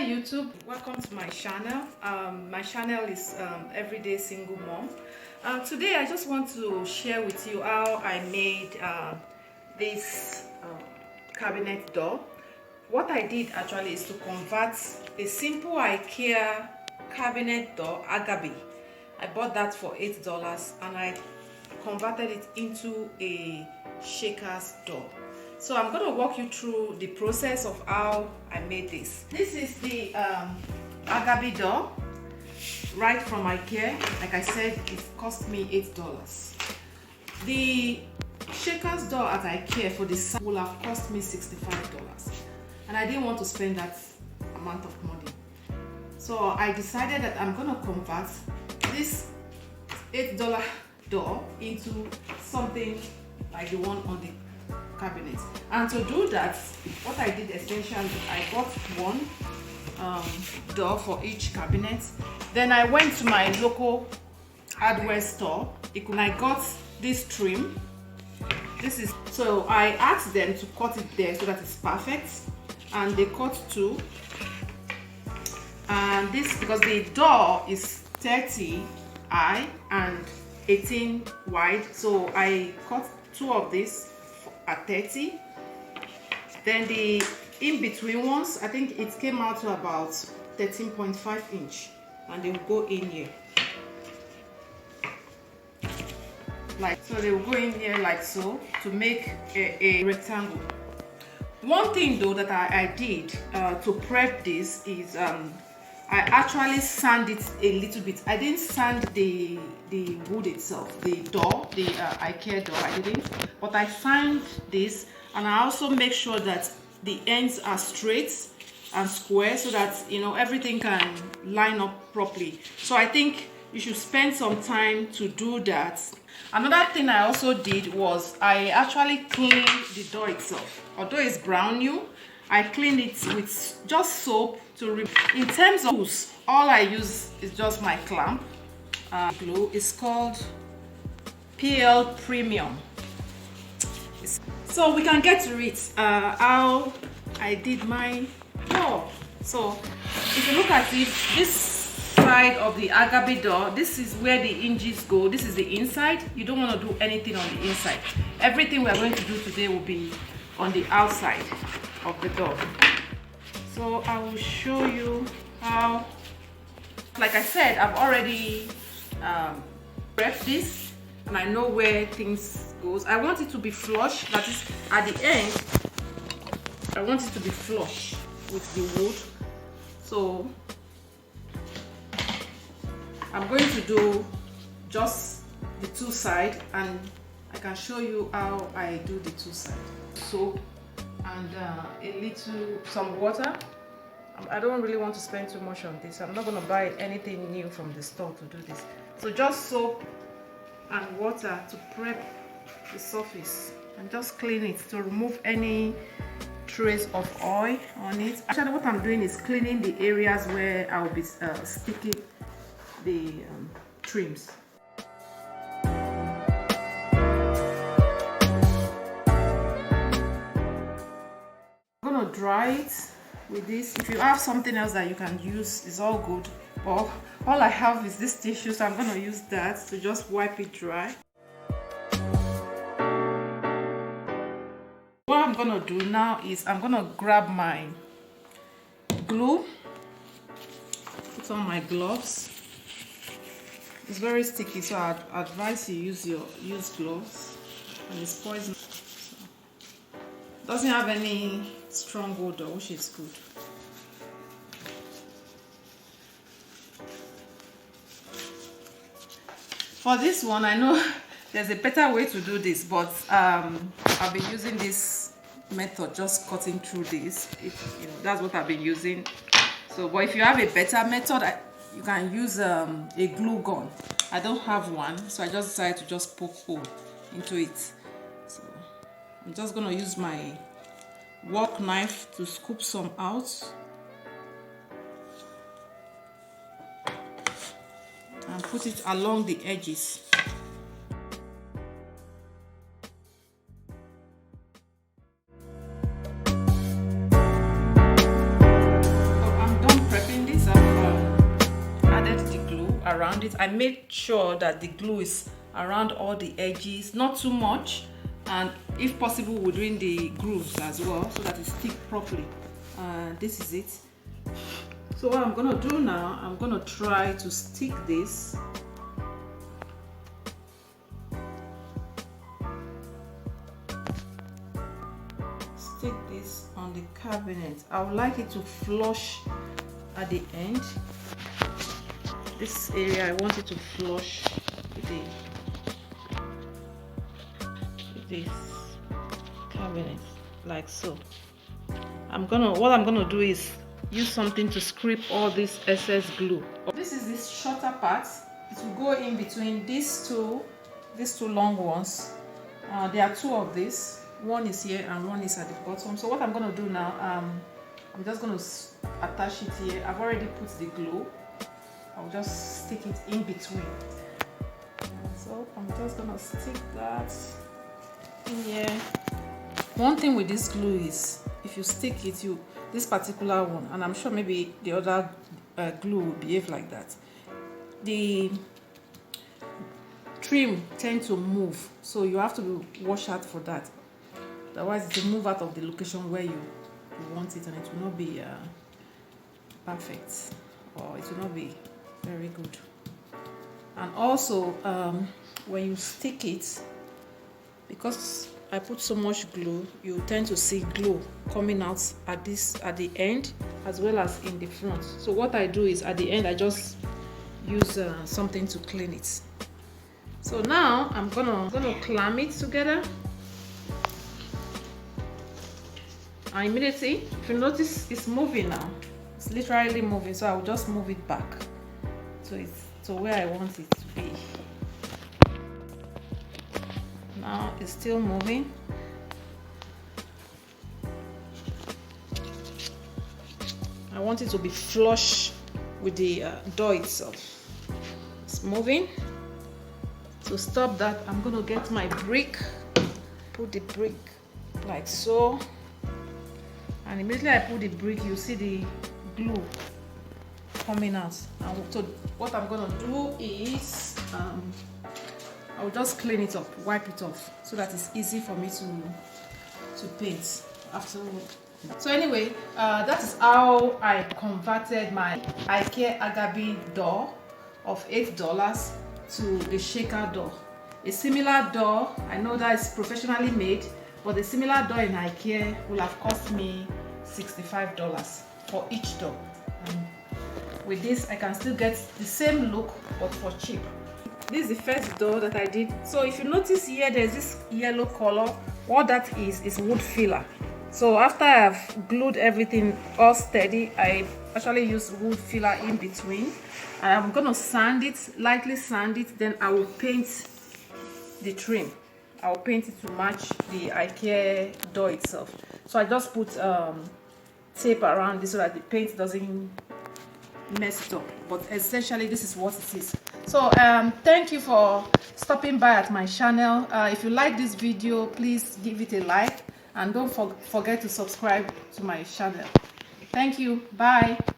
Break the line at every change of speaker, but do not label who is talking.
YouTube, welcome to my channel. My channel is Everyday Single Mom. Today I just want to share with you how I made this cabinet door. What I did actually is to convert a simple IKEA cabinet door, Häggeby. I bought that for $8 and I converted it into a shaker's door. So I'm going to walk you through the process of how I made this. This is the Häggeby door, right from IKEA. Like I said, it cost me $8. The shaker's door at IKEA for the size will have cost me $65. And I didn't want to spend that amount of money. So I decided that I'm going to convert this $8 door into something like the one on the cabinet. And to do that, what I did essentially, I bought one door for each cabinet. Then I went to my local hardware store and I got this trim. So I asked them to cut it there so that it's perfect, and they cut two. And this, because the door is 30 high and 18 wide, so I cut two of these at 30. Then the in-between ones, I think it came out to about 13.5 inch, and they will go in here so they will go in here like so to make a rectangle. One thing though that I did to prep this is I actually sanded it a little bit. I didn't sand the wood itself, the door, the IKEA door, I didn't, but I sand this, and I also make sure that the ends are straight and square so that everything can line up properly. So I think you should spend some time to do that. Another thing I also did was I actually cleaned the door itself. Although it's brand new, I cleaned it with just soap to in terms of tools, all I use is just my clamp glue. It's called PL Premium. So we can get to it how I did my door. So if you look at it, this side of the Häggeby door, this is where the hinges go. This is the inside. You don't want to do anything on the inside. Everything we are going to do today will be on the outside of the door. So I will show you how. Like I said, I've already prepped this and I know where things goes. I want it to be flush, that is at the end. I want it to be flush with the wood. So I'm going to do just the two sides, and I can show you how I do the two sides. Soap and some water. I don't really want to spend too much on this. I'm not going to buy anything new from the store to do this. So just soap and water to prep the surface and just clean it to remove any trace of oil on it. Actually, what I'm doing is cleaning the areas where I'll be sticking the trims. I'm gonna dry it with this. If you have something else that you can use, it's all good. But all I have is this tissue, so I'm gonna use that to just wipe it dry. What I'm gonna do now is I'm gonna grab my glue, put on my gloves. It's very sticky, so I advise you use gloves, and it's poison. So, doesn't have any strong odor, which is good. For this one, I know there's a better way to do this, but I've been using this method, just cutting through this. That's what I've been using. So, but if you have a better method, you can use a glue gun. I don't have one, so I just decided to just poke hole into it. So I'm just gonna use my work knife to scoop some out and put it along the edges. So I'm done around it. I made sure that the glue is around all the edges, not too much, and if possible within the grooves as well, so that it sticks properly. This is it. So what I'm gonna do now, I'm gonna try to stick this. Stick this on the cabinet. I would like it to flush at the end. This area I want it to flush with this cabinet, like so. What I'm gonna do is use something to scrape all this excess glue. This is this shorter part. It will go in between these two long ones. There are two of these. One is here and one is at the bottom. So what I'm gonna do now, I'm just gonna attach it here. I've already put the glue. I'll just stick it in between. So I'm just gonna stick that in here. One thing with this glue is, if you stick it, this particular one, and I'm sure maybe the other glue will behave like that, the trim tends to move, so you have to watch out for that. Otherwise it will move out of the location where you want it, and it will not be perfect, or it will not be very good. And also when you stick it, because I put so much glue, you tend to see glue coming out at the end as well as in the front. So what I do is, at the end I just use something to clean it. So now I'm gonna clamp it together. And immediately, if you notice, it's moving now. It's literally moving, so I will just move it back to where I want it to be. Now it's still moving. I want it to be flush with the door itself. It's moving. To stop that, I'm gonna get my brick, put the brick like so, and immediately I put the brick, you see the glue coming out. And so what I'm gonna do is I'll just clean it up, wipe it off, so that it's easy for me to paint afterward. So anyway, that is how I converted my IKEA Häggeby door of $8 to the shaker door. A similar door, I know that is professionally made, but a similar door in IKEA will have cost me $65 for each door. And with this, I can still get the same look, but for cheap. This is the first door that I did. So if you notice here, there's this yellow color. What that is wood filler. So after I've glued everything all steady, I actually use wood filler in between. I'm gonna sand it, lightly sand it, then I will paint the trim. I'll paint it to match the IKEA door itself. So I just put tape around this so that the paint doesn't mess it up. But essentially, this is what it is. So thank you for stopping by at my channel. If you like this video, please give it a like, and don't forget to subscribe to my channel. Thank you. Bye.